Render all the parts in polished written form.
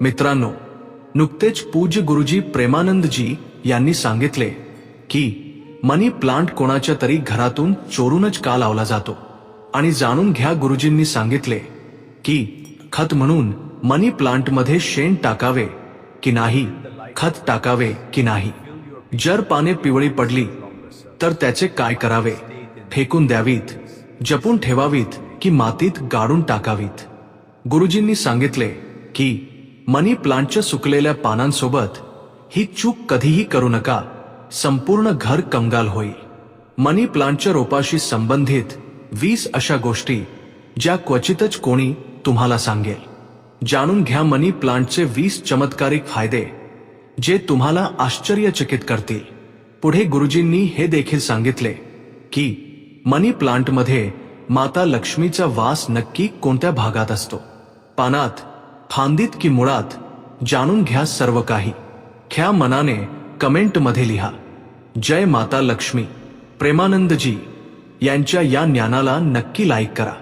मित्रांनो, नुकतेच पूज्य गुरुजी प्रेमानंदजी यांनी सांगितले की मनी प्लांट कोणाच्या तरी घरातून चोरूनच का लावला जातो. आणि जाणून घ्या, गुरुजींनी सांगितले की खत म्हणून मनी प्लांटमध्ये शेण टाकावे की नाही, खत टाकावे की नाही. जर पाने पिवळी पडली तर त्याचे काय करावे? फेकून द्यावीत, जपून ठेवावीत की मातीत गाडून टाकावीत? गुरुजींनी सांगितले की मनी प्लांटच्या सुकलेल्या पानांसोबत ही चूक कधीही करू नका, संपूर्ण घर कंगाल होईल. मनी प्लांटच्या रोपाशी संबंधित 20 अशा गोष्टी ज्या क्वचितच कोणी तुम्हाला सांगेल. जाणून घ्या मनी प्लांटचे 20 चमत्कारिक फायदे जे तुम्हाला आश्चर्यचकित करतील. पुढे गुरुजींनी हे देखील सांगितले की मनी प्लांटमध्ये माता लक्ष्मीचा वास नक्की कोणत्या भागात असतो, पानात, फांदीत की मुळात? जाणून घ्या सर्व काही. ख्या मनाने कमेंटमध्ये लिहा, जय माता लक्ष्मी. प्रेमानंदजी यांच्या या ज्ञानाला नक्की लाईक करा.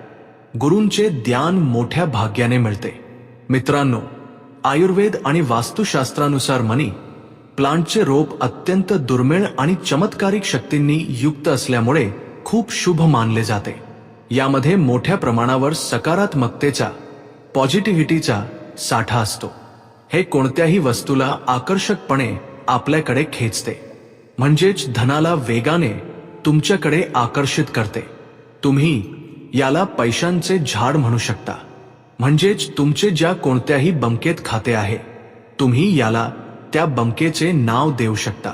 गुरूंचे ज्ञान मोठ्या भाग्याने मिळते. मित्रांनो, आयुर्वेद आणि वास्तुशास्त्रानुसार मनी प्लांटचे रोप अत्यंत दुर्मिळ आणि चमत्कारिक शक्तींनी युक्त असल्यामुळे खूप शुभ मानले जाते. यामध्ये मोठ्या प्रमाणावर सकारात्मकतेचा, पॉझिटिव्हिटीचा साठा असतो. हे कोणत्याही वस्तूला आकर्षकपणे आपल्याकडे खेचते, म्हणजेच धनाला वेगाने तुमच्याकडे आकर्षित करते. तुम्ही याला पैशांचे झाड म्हणू शकता, म्हणजेच तुमचे ज्या कोणत्याही बँकेत खाते आहे, तुम्ही याला त्या बँकेचे नाव देऊ शकता.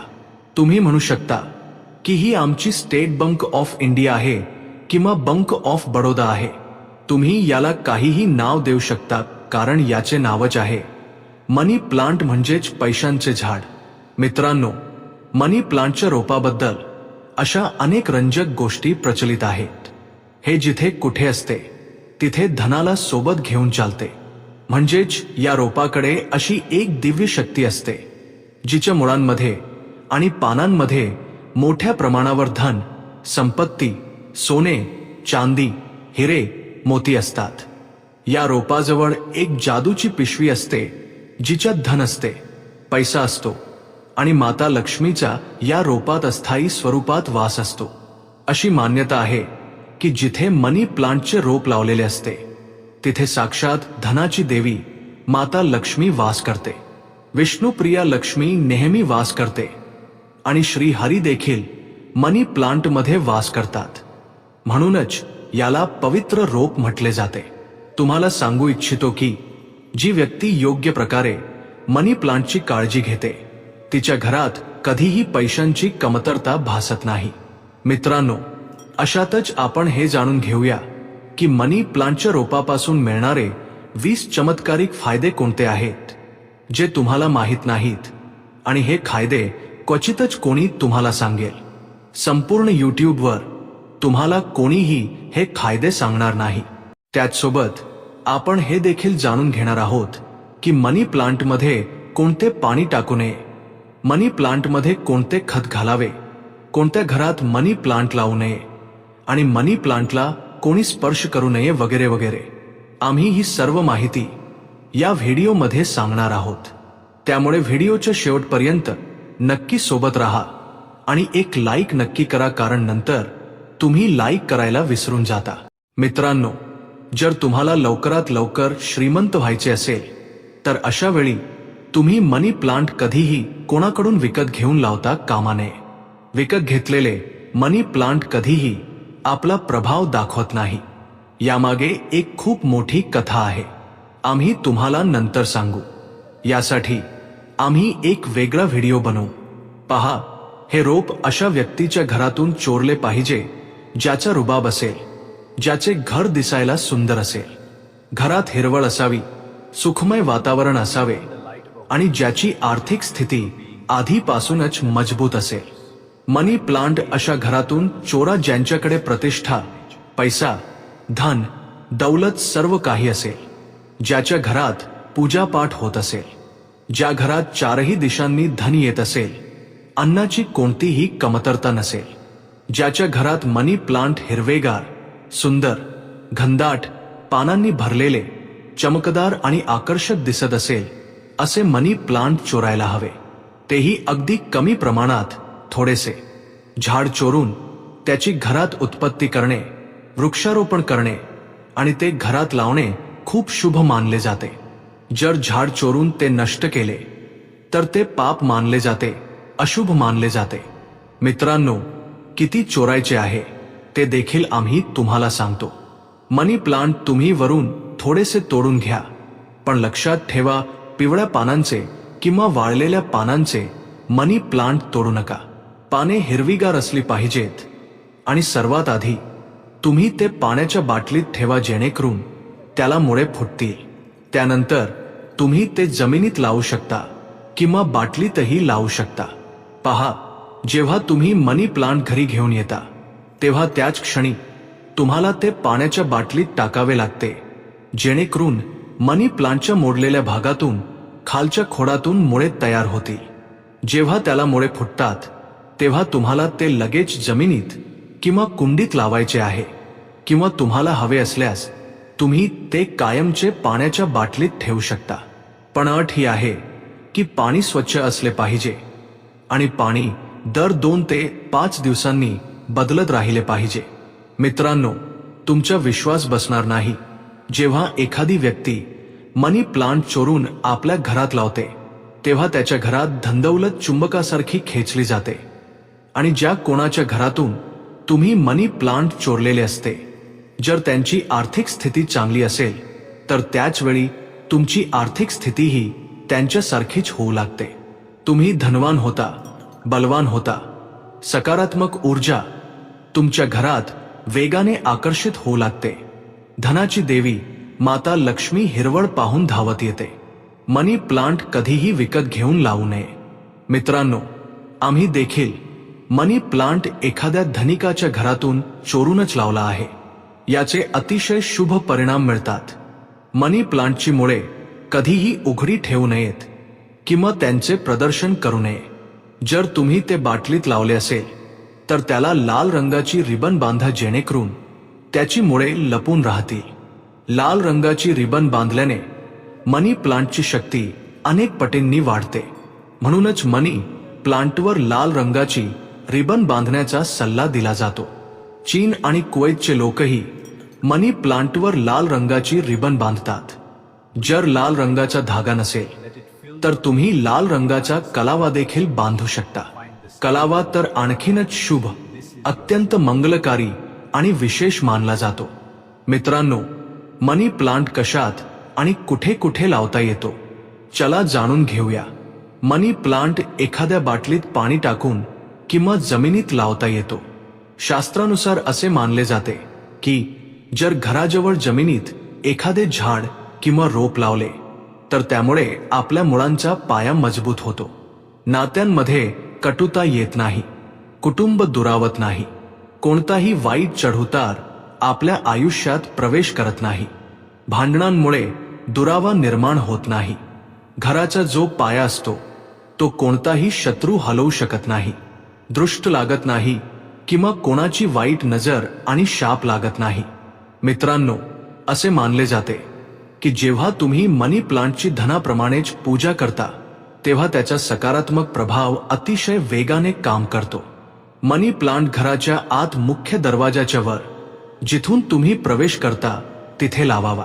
तुम्ही म्हणू शकता की ही आमची स्टेट बँक ऑफ इंडिया आहे किंवा बँक ऑफ बडोदा आहे. तुम्ही याला काहीही नाव देऊ शकता, कारण याचे नावच आहे. मनी प्लांट म्हणजेच पैशांचे झाड. मित्रांनो, मनी प्लांटच्या रोपाबद्दल अशा अनेक रंजक गोष्टी प्रचलित आहेत. हे जिथे कुठे असते तिथे धनाला सोबत घेऊन चालते. म्हणजेच या रोपाकडे अशी एक दिव्य शक्ती असते जिच्या मुळांमध्ये आणि पानांमध्ये मोठ्या प्रमाणावर धन, संपत्ती, सोने, चांदी, हिरे, मोती असतात. या रोपाजवळ एक जादूची पिशवी असते जिच्यात धन असते, पैसा असतो आणि माता लक्ष्मीचा या रोपात अस्थायी स्वरूपात वास असतो. अशी मान्यता आहे की जिथे मनी प्लांटचे रोप लावलेले असते तिथे साक्षात धनाची देवी माता लक्ष्मी वास करते. विष्णुप्रिया लक्ष्मी नेहमी वास करते आणि श्री हरी देखील मनी प्लांटमध्ये वास करतात. म्हणूनच याला पवित्र रोप म्हटले जाते. तुम्हाला सांगू इच्छितो की जी व्यक्ती योग्य प्रकारे मनी प्लांटची काळजी घेते तिच्या घरात कधीही पैशांची कमतरता भासत नाही. मित्रांनो, अशातच आपण हे जाणून घेऊया की मनी प्लांटच्या रोपापासून मिळणारे 20 चमत्कारिक फायदे कोणते आहेत जे तुम्हाला माहीत नाहीत, आणि हे फायदे क्वचितच कोणी तुम्हाला सांगेल. संपूर्ण यूट्यूबवर तुम्हाला कोणीही हे फायदे सांगणार नाही. त्याचसोबत आपण हे देखील जाणून घेणार आहोत की मनी प्लांटमध्ये कोणते पाणी टाकू नये, मनी प्लांटमध्ये कोणते खत घालावे, कोणत्या घरात मनी प्लांट लावू नये आणि मनी प्लांटला कोणी स्पर्श करू नये, वगैरे वगैरे. आम्ही ही सर्व माहिती या व्हिडिओमध्ये सांगणार आहोत. त्यामुळे व्हिडिओच्या शेवटपर्यंत नक्की सोबत राहा आणि एक लाईक नक्की करा, कारण नंतर तुम्ही लाईक करायला विसरून जाता. मित्रांनो, जर तुम्हाला लवकरात लवकर श्रीमंत व्हायचे असेल तर अशा वेळी तुम्ही मनी प्लांट कधीही कोणाकडून विकत घेऊन लावता कामा नये. विकत घेतलेले मनी प्लांट कधीही आपला प्रभाव दाखवत नाही. यामागे एक खूप मोठी कथा आहे. आम्ही तुम्हाला नंतर सांगू. यासाठी आम्ही एक वेगळा व्हिडिओ बनवू. पहा, हे रोप अशा व्यक्तीच्या घरातून चोरले पाहिजे ज्याचा रुबाब असेल, ज्याचे घर दिसायला सुंदर असेल, घरात हिरवळ असावी, सुखमय वातावरण असावे आणि ज्याची आर्थिक स्थिती आधीपासूनच मजबूत असेल. मनी प्लांट अशा घरातून चोरा ज्यांच्याकडे प्रतिष्ठा, पैसा, धन, दौलत सर्व काही असेल, ज्याच्या घरात पूजापाठ होत असेल, ज्या घरात चारही दिशांनी धन येत असेल, अन्नाची कोणतीही कमतरता नसेल, ज्याच्या घरात मनी प्लांट हिरवेगार, सुंदर, घनदाट पानांनी भरलेले, चमकदार आणि आकर्षक दिसत असेल, असे मनी प्लांट चोरायला हवे, तेही अगदी कमी प्रमाणात, थोडेसे. झाड चोरून त्याची घरात उत्पत्ती करणे, वृक्षारोपण करणे आणि ते घरात लावणे खूप शुभ मानले जाते. जर झाड चोरून ते नष्ट केले तर ते पाप मानले जाते, अशुभ मानले जाते. मित्रांनो, किती चोरायचे आहे ते देखील आम्ही तुम्हाला सांगतो. मनी प्लांट तुम्ही वरून थोडेसे तोडून घ्या, पण लक्षात ठेवा, पिवळ्या पानांचे किंवा वाळलेल्या पानांचे मनी प्लांट तोडू नका. पाने हिरवीगार असली पाहिजेत आणि सर्वात आधी तुम्ही ते पाण्याच्या बाटलीत ठेवा, जेणेकरून त्याला मुळे फुटतील. त्यानंतर तुम्ही ते जमिनीत लावू शकता किंवा बाटलीतही लावू शकता. पहा, जेव्हा तुम्ही मनी प्लांट घरी घेऊन येता तेव्हा त्याच क्षणी तुम्हाला ते पाण्याच्या बाटलीत टाकावे लागते, जेणेकरून मनी प्लांटच्या मोडलेल्या भागातून, खालच्या खोडातून मुळे तयार होतील. जेव्हा त्याला मुळे फुटतात तेव्हा तुम्हाला ते लगेच जमिनीत किंवा कुंडीत लावायचे आहे, किंवा तुम्हाला हवे असल्यास तुम्ही ते कायमचे पाण्याच्या बाटलीत ठेवू शकता. पण अट ही आहे की पाणी स्वच्छ असले पाहिजे आणि पाणी दर 2 ते 5 दिवसांनी बदलत राहिले पाहिजे. मित्रांनो, तुमचा विश्वास बसणार नाही, जेव्हा एखादी व्यक्ती मनी प्लांट चोरून आपल्या घरात लावते तेव्हा त्याच्या घरात धनदौलत चुंबकासारखी खेचली जाते. आणि ज्या कोणाच्या घरातून तुम्ही मनी प्लांट चोरलेले असते, जर त्यांची आर्थिक स्थिती चांगली असेल तर त्याच वेळी तुमची आर्थिक स्थितीही त्यांच्यासारखीच होऊ लागते. तुम्ही धनवान होता, बलवान होता. सकारात्मक ऊर्जा तुमच्या घरात वेगाने आकर्षित होऊ लागते. धनाची देवी माता लक्ष्मी हिरवळ पाहून धावत येते. मनी प्लांट कधीही विकत घेऊन लावू नये. मित्रांनो, आम्ही देखील मनी प्लांट एखाद्या धनिकाच्या घरातून चोरूनच लावला आहे. याचे अतिशय शुभ परिणाम मिळतात. मनी प्लांटची मुळे कधीही उघडी ठेवू नयेत किंवा त्यांचे प्रदर्शन करू नये. जर तुम्ही ते बाटलीत लावले असेल तर त्याला लाल रंगाची रिबन बांधा, जेणेकरून त्याची मुळे लपून राहतील. लाल रंगाची रिबन बांधल्याने मनी प्लांटची शक्ती अनेक पटींनी वाढते. म्हणूनच मनी प्लांटवर लाल रंगाची रिबन बांधण्याचा सल्ला दिला जातो. चीन आणि कुवैतचे लोकही मनी प्लांटवर लाल रंगाची रिबन बांधतात. जर लाल रंगाचा धागा नसेल तर तुम्ही लाल रंगाचा कलावा देखील बांधू शकता. कलावा तर आणखीनच शुभ, अत्यंत मंगलकारी आणि विशेष मानला जातो. मित्रांनो, मनी प्लांट कशात आणि कुठे कुठे लावता येतो, चला जाणून घेऊया. मनी प्लांट एखाद्या बाटलीत पाणी टाकून किंवा जमिनीत लावता येतो. शास्त्रानुसार असे मानले जाते की जर घराजवळ जमिनीत एखादे झाड किंवा रोप लावले तर त्यामुळे आपल्या मुळांचा पाया मजबूत होतो. नात्यांमध्ये कटुता येत नाही, कुटुंब दुरावत नाही, कोणताही वाईट चढउतार आपल्या आयुष्यात प्रवेश करत नाही, भांडणांमुळे दुरावा निर्माण होत नाही. घराचा जो पाया असतो तो कोणताही शत्रू हलवू शकत नाही, दृष्ट लागत नाही किंवा कोणाची वाईट नजर आणि शाप लागत नाही. मित्रांनो, असे मानले जाते की जेव्हा तुम्ही मनी प्लांटची धनाप्रमाणेच पूजा करता तेव्हा त्याचा सकारात्मक प्रभाव अतिशय वेगाने काम करतो. मनी प्लांट घराच्या आत मुख्य दरवाजाच्या वर, जिथून तुम्ही प्रवेश करता तिथे लावावा.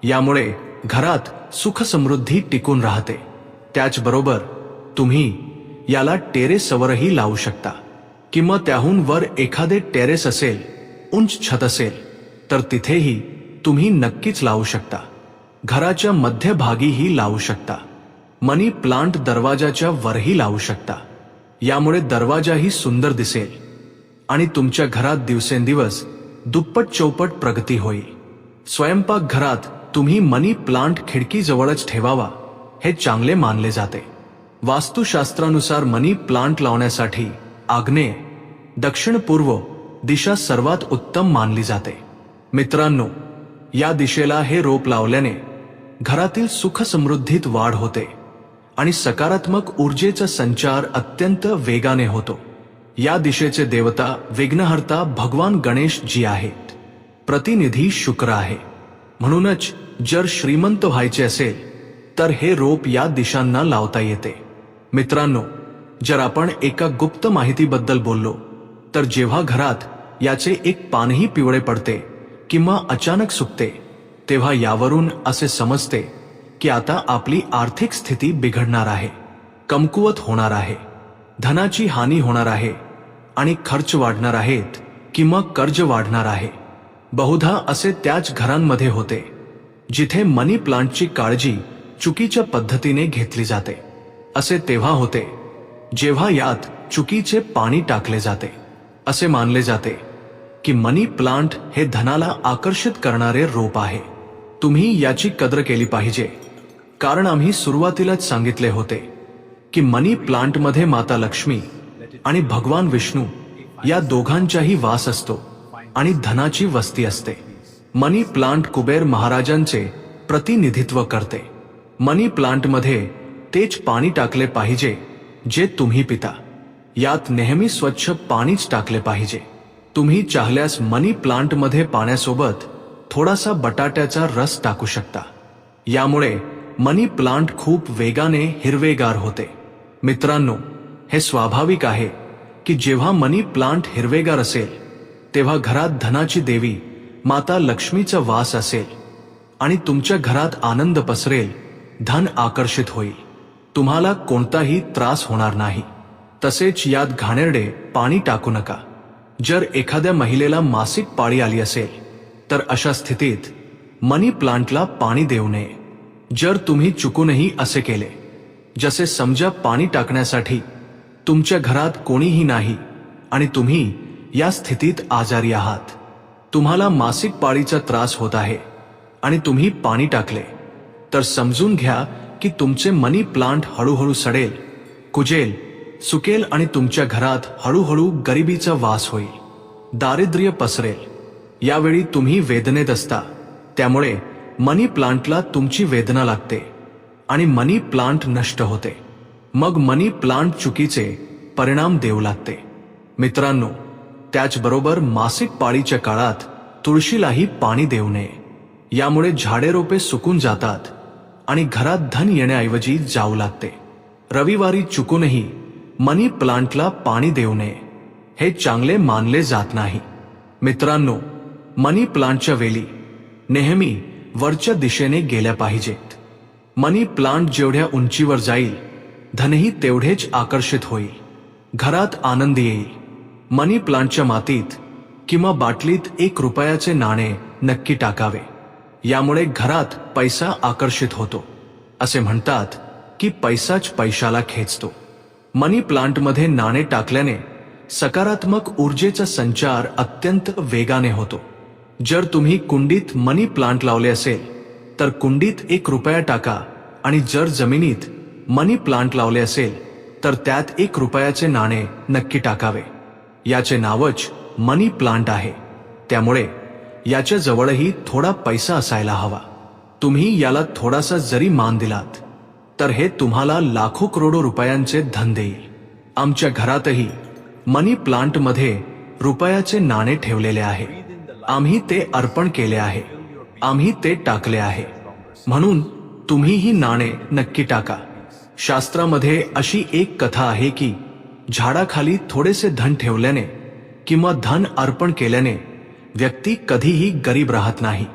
यामुळे घरात सुख समृद्धी टिकून राहते. त्याचबरोबर तुम्ही याला टेरेसवरही लावू शकता किंवा त्याहून वर एखादे टेरेस असेल, उंच छत असेल तर तिथेही तुम्ही नक्कीच लावू शकता. घराच्या मध्यभागीही लावू शकता. मनी प्लांट दरवाजाच्या वरही लावू शकता. यामुळे दरवाजाही सुंदर दिसेल आणि तुमच्या घरात दिवसेंदिवस दुप्पट चौपट प्रगती होईल. स्वयंपाक घरात तुम्ही मनी प्लांट खिडकीजवळच ठेवावा, हे चांगले मानले जाते. वास्तुशास्त्रानुसार मनी प्लांट लावण्यासाठी आग्नेय, दक्षिण पूर्व दिशा सर्वात उत्तम मानली जाते. मित्रांनो, या दिशेला हे रोप लावल्याने घरातील सुख समृद्धीत वाढ होते आणि सकारात्मक ऊर्जेचा संचार अत्यंत वेगाने होतो. या दिशेचे देवता विघ्नहर्ता भगवान गणेश जी आहेत. प्रतिनिधी शुक्र आहे. म्हणूनच जर श्रीमंत व्हायचे असेल तर हे रोप या दिशांना लावता येते. मित्रांनो, जर आपण एका गुप्त माहितीबद्दल बोललो तर जेव्हा घरात याचे एक पानही पिवळे पडते किंवा अचानक सुकते, तेव्हा यावरून असे समजते की आता आपली आर्थिक स्थिती बिघडणार आहे, कमकुवत होणार आहे, धनाची हानी होणार आहे आणि खर्च वाढणार आहेत किंवा कर्ज वाढणार आहे. बहुधा असे त्याच घरांमध्ये होते जिथे मनी प्लांटची काळजी चुकीच्या पद्धतीने घेतली जाते. असे तेव्हा होते जेव्हा यात चुकीचे पाणी टाकले जाते. असे मानले जाते की मनी प्लांट हे धनाला आकर्षित करणारे रोप आहे. तुम्ही याची कदर केली पाहिजे, कारण आम्ही सुरुवातीलाच सांगितले होते की मनी प्लांटमध्ये माता लक्ष्मी आणि भगवान विष्णू या दोघांचाही वास असतो आणि धनाची वस्ती असते. मनी प्लांट कुबेर महाराजांचे प्रतिनिधित्व करते. मनी प्लांटमध्ये तेच पाणी टाकले पाहिजे जे तुम्ही पिता. यात नेहमी स्वच्छ पाणीच टाकले पाहिजे. तुम्ही चाहल्यास मनी प्लांटमध्ये पाण्यासोबत थोडासा बटाट्याचा रस टाकू शकता. यामुळे मनी प्लांट खूप वेगाने हिरवेगार होते. मित्रांनो, हे स्वाभाविक आहे की जेव्हा मनी प्लांट हिरवेगार असेल तेव्हा घरात धनाची देवी माता लक्ष्मीचा वास असेल आणि तुमच्या घरात आनंद पसरेल, धन आकर्षित होईल. तुम्हाला कोणताही त्रास होणार नाही. तसेच यात घाणेरडे पाणी टाकू नका. जर एखाद्या महिलेला मासिक पाळी आली असेल तर अशा स्थितीत मनी प्लांटला पाणी देऊ नये. जर तुम्ही चुकूनही असे केले, जसे समजा पाणी टाकण्यासाठी तुमच्या घरात कोणीही नाही आणि तुम्ही या स्थितीत आजारी आहात, तुम्हाला मासिक पाळीचा त्रास होत आहे आणि तुम्ही पाणी टाकले, तर समजून घ्या की तुमचे मनी प्लांट हळूहळू सडेल, कुजेल, सुकेल आणि तुमच्या घरात हळूहळू गरिबीचा वास होईल, दारिद्र्य पसरेल. यावेळी तुम्ही वेदनेत असता, त्यामुळे मनी प्लांटला तुमची वेदना लागते आणि मनी प्लांट नष्ट होते. मग मनी प्लांट चुकीचे परिणाम देऊ लागते. मित्रांनो, त्याचबरोबर मासिक पाळीच्या काळात तुळशीलाही पाणी देऊ नये. यामुळे झाडे रोपे सुकून जातात आणि घरात धन येण्याऐवजी जाऊ लागते. रविवारी चुकूनही मनी प्लांटला पाणी देऊ नये. हे चांगले मानले जात नाही. मित्रांनो, मनी प्लांटच्या वेली नेहमी वरच्या दिशेने गेल्या पाहिजेत. मनी प्लांट जेवढ्या उंचीवर जाईल, धनही तेवढेच आकर्षित होईल, घरात आनंद येईल. मनी प्लांटच्या मातीत किंवा बाटलीत ₹1 नाणे नक्की टाकावे. यामुळे घरात पैसा आकर्षित होतो. असे म्हणतात की पैसाच पैशाला खेचतो. मनी प्लांटमध्ये नाणे टाकल्याने सकारात्मक ऊर्जेचा संचार अत्यंत वेगाने होतो. जर तुम्ही कुंडीत मनी प्लांट लावले असेल तर कुंडीत ₹1 टाका आणि जर जमिनीत मनी प्लांट लावले असेल तर त्यात ₹1 नाणे नक्की टाकावे. याचे नावच मनी प्लांट आहे, त्यामुळे याच्या जवळही थोडा पैसा असायला हवा. तुम्ही याला थोडासा जरी मान दिलात तर हे तुम्हाला लाखो करोडो रुपयांचे धन देईल. आमच्या घरातही मनी प्लांटमध्ये ₹1 नाणे ठेवलेले आहे. आम्ही ते अर्पण केले आहे, आम्ही ते टाकले आहे. म्हणून तुम्हीही नाणे नक्की टाका. शास्त्रामध्ये अशी एक कथा आहे की झाडाखाली थोडेसे धन ठेवल्याने किंवा धन अर्पण केल्याने व्यक्ती कधीही गरीब राहत नाही.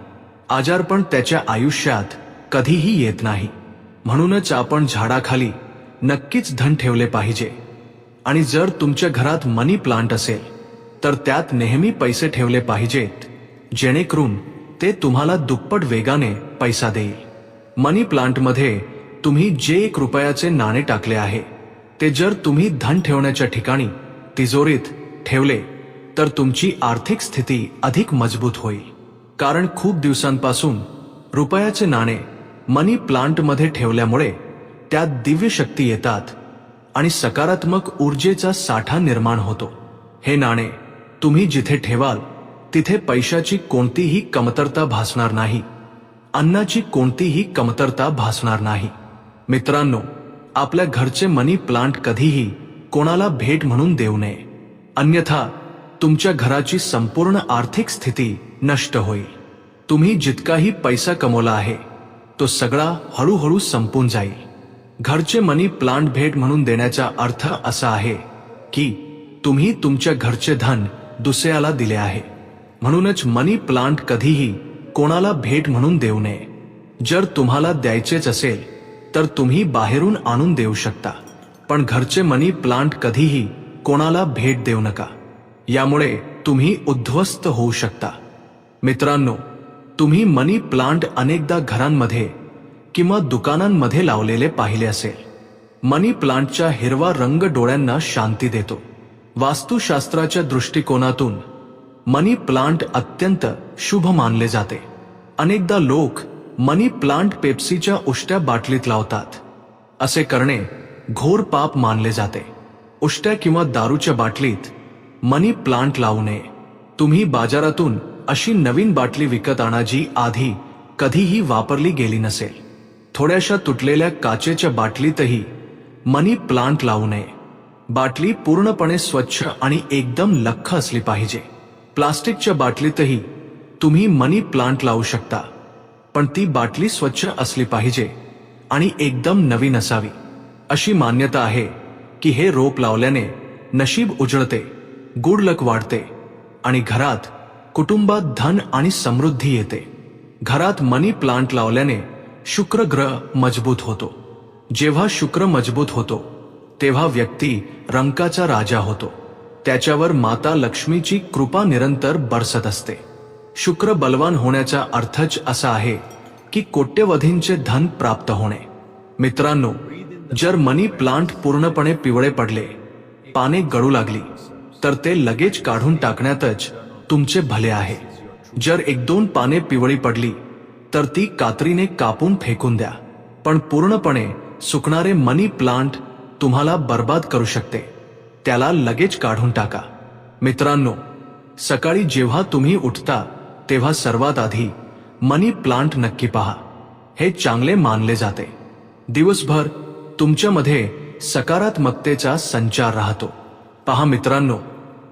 आजारपण त्याच्या आयुष्यात कधीही येत नाही. म्हणूनच आपण झाडाखाली नक्कीच धन ठेवले पाहिजे. आणि जर तुमच्या घरात मनी प्लांट असेल तर त्यात नेहमी पैसे ठेवले पाहिजेत, जेणेकरून ते तुम्हाला दुप्पट वेगाने पैसा देईल. मनी प्लांटमध्ये तुम्ही जे ₹1 नाणे टाकले आहे ते जर तुम्ही धन ठेवण्याच्या ठिकाणी तिजोरीत ठेवले तर तुमची आर्थिक स्थिती अधिक मजबूत होईल. कारण खूप दिवसांपासून ₹1 नाणे मनी प्लांटमध्ये ठेवल्यामुळे त्यात दिव्य शक्ती येतात आणि सकारात्मक ऊर्जेचा साठा निर्माण होतो. हे नाणे तुम्ही जिथे ठेवाल तिथे पैशाची कोणतीही कमतरता भासणार नाही, अन्नाची कोणतीही कमतरता भासणार नाही. मित्रांनो, आपल्या घरचे मनी प्लांट कधीही कोणाला भेट म्हणून देऊ नये, अन्यथा तुमच्या घराची संपूर्ण आर्थिक स्थिती नष्ट होईल. तुम्ही जितकाही पैसा कमवला आहे तो सगळा हळूहळू संपून जाईल. घरचे मनी प्लांट भेट म्हणून देण्याचा अर्थ असा आहे की तुम्ही तुमच्या घरचे धन दुसऱ्याला दिले आहे. म्हणूनच मनी प्लांट कधीही कोणाला भेट म्हणून देऊ नये. जर तुम्हाला द्यायचेच असेल तर तुम्ही बाहेरून आणून देऊ शकता, पण घरचे मनी प्लांट कधीही कोणाला भेट देऊ नका. यामुळे तुम्ही उद्ध्वस्त होऊ शकता. मित्रांनो, तुम्ही मनी प्लांट अनेकदा घरांमध्ये किंवा दुकानांमध्ये लावलेले पाहिले असेल. मनी प्लांटचा हिरवा रंग डोळ्यांना शांती देतो. वास्तुशास्त्राच्या दृष्टिकोनातून मनी प्लांट अत्यंत शुभ मानले जाते. अनेकदा लोक मनी प्लांट पेप्सीच्या उष्ट्या बाटलीत लावतात. असे करणे घोर पाप मानले जाते. उष्ट्या किंवा दारूच्या बाटलीत मनी प्लांट लावू नये. तुम्ही बाजारातून अशी नवीन बाटली विकत आणा जी आधी कधीही वापरली गेली नसेल. थोड्याशा तुटलेल्या काचेच्या बाटलीतही मनी प्लांट लावू नये. बाटली पूर्णपणे स्वच्छ आणि एकदम लख्ख असली पाहिजे. प्लास्टिकच्या बाटलीतही तुम्ही मनी प्लांट लावू शकता, पण ती बाटली स्वच्छ असली पाहिजे आणि एकदम नवीन असावी. अशी मान्यता आहे की हे रोप लावल्याने नशीब उजळते, गुड लक वाढते आणि घरात कुटुंबात धन आणि समृद्धी येते. घरात मनी प्लांट लावल्याने शुक्र ग्रह मजबूत होतो. जेव्हा शुक्र मजबूत होतो तेव्हा व्यक्ती रंकाचा राजा होतो. त्याच्यावर माता लक्ष्मीची कृपा निरंतर बरसत असते. शुक्र बलवान होण्याचा अर्थच असा आहे की कोट्यवधींचे धन प्राप्त होणे. मित्रांनो, जर मनी प्लांट पूर्णपणे पिवळे पडले, पाने गळू लागली, तर ते लगेच काढून टाकण्यातच तुमचे भले आहे. जर 1-2 पाने पिवळी पडली तर ती कात्रीने कापून फेकून द्या. पण पूर्णपणे सुकणारे मनी प्लांट तुम्हाला बर्बाद करू शकते. त्याला लगेच काढून टाका. मित्रांनो, सकाळी जेव्हा तुम्ही उठता तेव्हा सर्वात आधी मनी प्लांट नक्की पहा. हे चांगले मानले जाते. दिवसभर तुमच्यामध्ये सकारात्मकतेचा संचार राहतो. पहा मित्रांनो,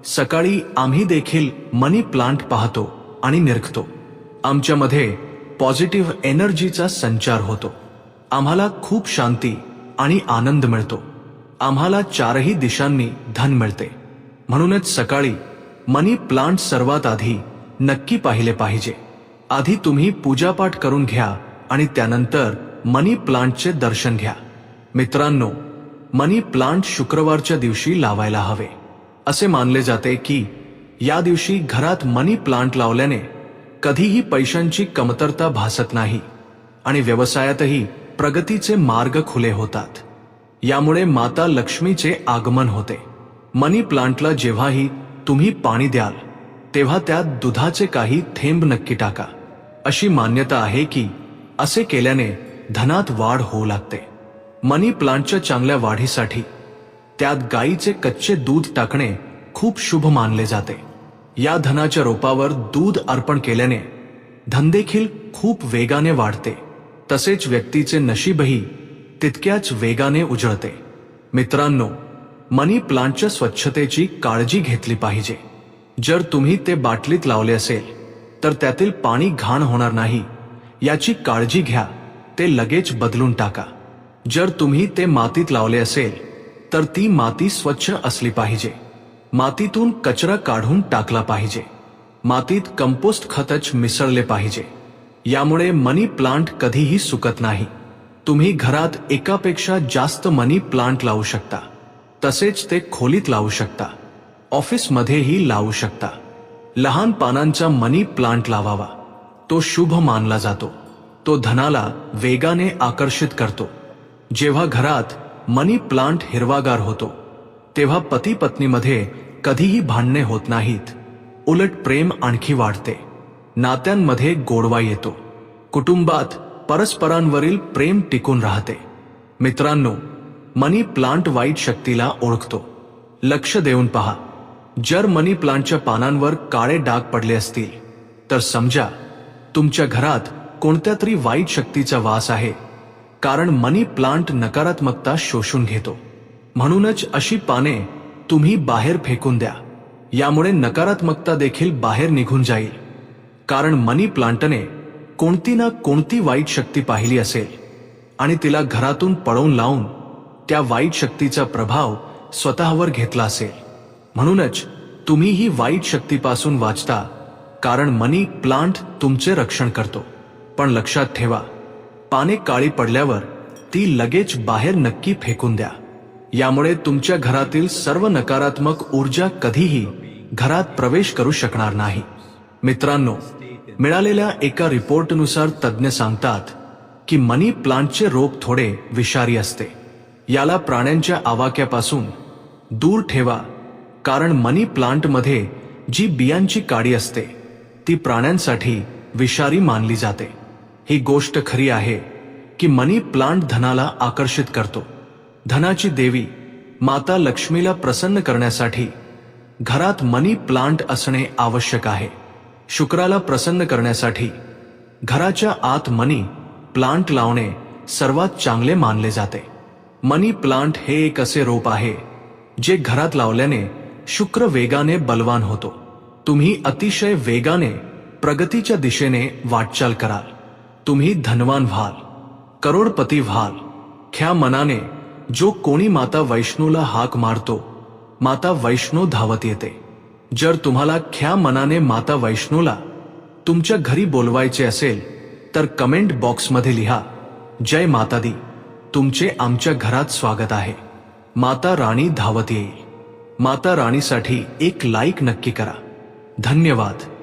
सकाळी आम्ही देखील मनी प्लांट पाहतो आणि निरखतो. आमच्यामध्ये पॉझिटिव्ह एनर्जीचा संचार होतो. आम्हाला खूप शांती आणि आनंद मिळतो. आम्हाला चारही दिशांनी धन मिळते. म्हणूनच सकाळी मनी प्लांट सर्वात आधी नक्की पाहिले पाहिजे. आधी तुम्ही पूजापाठ करून घ्या आणि त्यानंतर मनी प्लांटचे दर्शन घ्या. मित्रांनो, मनी प्लांट शुक्रवारच्या दिवशी लावायला हवे. असे मानले जाते की या दिवशी घरात मनी प्लांट लावल्याने कधीही पैशांची कमतरता भासत नाही आणि व्यवसायातही प्रगतीचे मार्ग खुले होतात. यामुळे माता लक्ष्मीचे आगमन होते. मनी प्लांटला जेव्हाही तुम्ही पाणी द्याल तेव्हा त्यात दुधाचे काही थेंब नक्की टाका. अशी मान्यता आहे की असे केल्याने धनात वाढ होऊ लागते. मनी प्लांटच्या चांगल्या वाढीसाठी त्यात गाईचे कच्चे दूध टाकणे खूप शुभ मानले जाते. या धनाच्या रोपावर दूध अर्पण केल्याने धन देखील खूप वेगाने वाढते. तसेच व्यक्तीचे नशीबही तितक्याच वेगाने उजळते. मित्रांनो, मनी प्लांटच्या स्वच्छतेची काळजी घेतली पाहिजे. जर तुम्ही ते बाटलीत लावले असेल तर त्यातील पाणी घाण होणार नाही याची काळजी घ्या. ते लगेच बदलून टाका. जर तुम्ही ते मातीत लावले असेल तर ती माती स्वच्छ असली पाहिजे. मातीतून कचरा काढून टाकला पाहिजे. मातीत कंपोस्ट खतच मिसळले पाहिजे. यामुळे मनी प्लांट कधीही सुकत नाही. तुम्ही घरात एकापेक्षा जास्त मनी प्लांट लावू शकता. तसेच ते खोलीत लावू शकता, ऑफिसमध्येही लावू शकता. लहान पानांचा मनी प्लांट लावावा. तो शुभ मानला जातो. तो धनाला वेगाने आकर्षित करतो. जेव्हा घरात मनी प्लांट हिरवागार होतो तेव्हा पती पत्नीमध्ये कधीही भांडणे होत नाहीत. उलट प्रेम आणखी वाढते. नात्यांमध्ये गोडवा येतो. कुटुंबात परस्परांवरील प्रेम टिकून राहते. मित्रांनो, मनी प्लांट वाईट शक्तीला ओळखतो. लक्ष देऊन पहा. जर मनी प्लांटच्या पानांवर काळे डाग पडले असतील तर समजा तुमच्या घरात कोणत्या तरी वाईट शक्तीचा वास आहे. कारण मनी प्लांट नकारात्मकता शोषून घेतो. म्हणूनच अशी पाने तुम्ही बाहेर फेकून द्या. यामुळे नकारात्मकता देखील बाहेर निघून जाईल. कारण मनी प्लांटने कोणती ना कोणती वाईट शक्ती पाहिली असेल आणि तिला घरातून पळवून लावून त्या वाईट शक्तीचा प्रभाव स्वतःवर घेतला असेल. म्हणूनच तुम्ही ही वाईट शक्तीपासून वाचता, कारण मनी प्लांट तुमचे रक्षण करतो. पण लक्षात ठेवा, पाने काळी पडल्यावर ती लगेच बाहेर नक्की फेकून द्या. यामुळे तुमच्या घरातील सर्व नकारात्मक ऊर्जा कधीही घरात प्रवेश करू शकणार नाही. मित्रांनो, मिळालेल्या एका रिपोर्टनुसार तज्ज्ञ सांगतात की मनी प्लांटचे रोप थोडे विषारी असते. याला प्राण्यांच्या आवाक्यापासून दूर ठेवा, कारण मनी प्लांटमध्ये जी बियांची काडी असते ती प्राण्यांसाठी विषारी मानली जाते. ही गोष्ट खरी आहे की मनी प्लांट धनाला आकर्षित करतो. धनाची देवी माता लक्ष्मीला प्रसन्न करण्यासाठी घरात मनी प्लांट असणे आवश्यक आहे. शुक्राला प्रसन्न करण्यासाठी घराच्या आत मनी प्लांट लावणे सर्वात चांगले मानले जाते. मनी प्लांट हे एक असे रोप आहे जे घरात लावल्याने शुक्र वेगाने बलवान होतो. तुम्ही अतिशय वेगाने प्रगतीच्या दिशेने वाटचाल कराल. तुम्ही धनवान व्हाल, करोडपती व्हाल. ख्या मनाने जो कोणी माता वैष्णूला हाक मारतो, माता वैष्णो धावत येते. जर तुम्हाला ख्या मनाने माता वैष्णूला तुमच्या घरी बोलवायचे असेल तर कमेंट बॉक्समध्ये लिहा, जय माता दी, तुमचे आमच्या घरात स्वागत आहे. माता राणी धावत येईल. माता राणीसाठी एक लाईक नक्की करा. धन्यवाद.